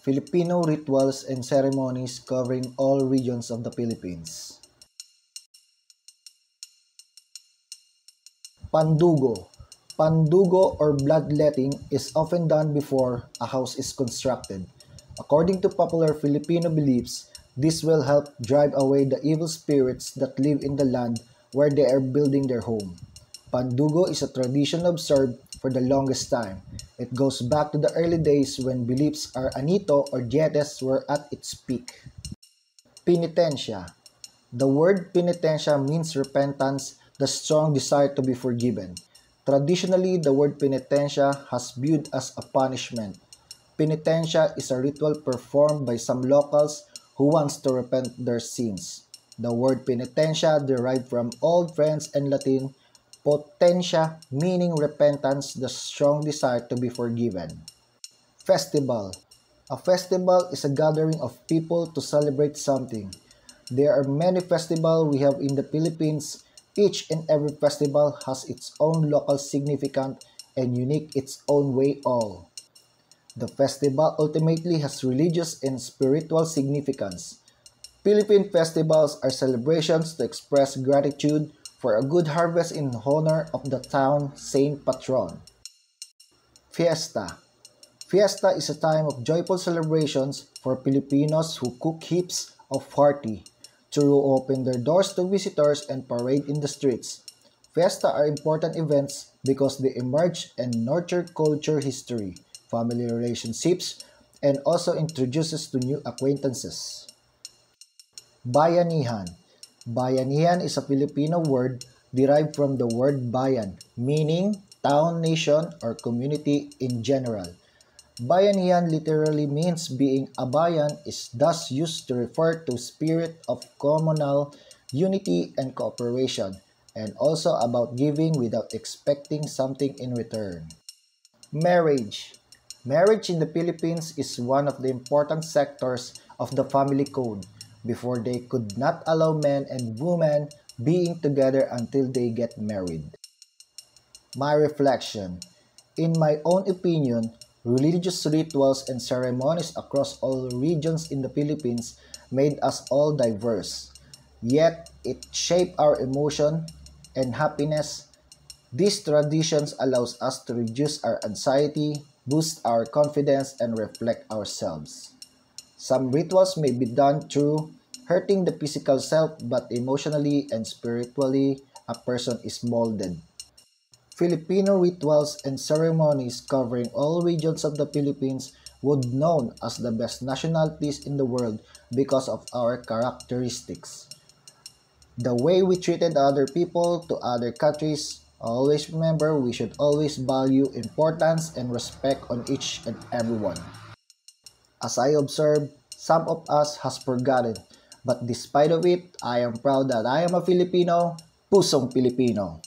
Filipino rituals and ceremonies covering all regions of the Philippines. Pandugo. Pandugo or bloodletting is often done before a house is constructed. According to popular Filipino beliefs, this will help drive away the evil spirits that live in the land where they are building their home. Pandugo is a tradition observed for the longest time. It goes back to the early days when beliefs are Anito or Dietes were at its peak. Penitencia. The word penitencia means repentance, the strong desire to be forgiven. Traditionally, the word penitencia has viewed as a punishment. Penitencia is a ritual performed by some locals who wants to repent their sins. The word penitencia derived from Old French and Latin potentia, meaning repentance, the strong desire to be forgiven. Festival. A festival is a gathering of people to celebrate something. There are many festivals we have in the Philippines. Each and every festival has its own local significance and unique its own way all. The festival ultimately has religious and spiritual significance. Philippine festivals are celebrations to express gratitude for a good harvest in honor of the town saint patron. Fiesta. Fiesta is a time of joyful celebrations for Filipinos who cook heaps of party, to open their doors to visitors and parade in the streets. Fiesta are important events because they emerge and nurture culture history, family relationships, and also introduces to new acquaintances. Bayanihan. Bayanihan is a Filipino word derived from the word bayan, meaning town, nation, or community in general. Bayanihan literally means being a bayan is thus used to refer to spirit of communal unity and cooperation, and also about giving without expecting something in return. Marriage. Marriage in the Philippines is one of the important sectors of the family code. Before they could not allow men and women being together until they get married. My reflection. In my own opinion, religious rituals and ceremonies across all regions in the Philippines made us all diverse. Yet, it shaped our emotion and happiness. These traditions allows us to reduce our anxiety, boost our confidence, and reflect ourselves. Some rituals may be done through hurting the physical self, but emotionally and spiritually, a person is molded. Filipino rituals and ceremonies covering all regions of the Philippines would known as the best nationalities in the world because of our characteristics. The way we treated other people to other countries, always remember we should always value importance and respect on each and everyone. As I observed, some of us has forgotten, but despite of it, I am proud that I am a Filipino, pusong Filipino.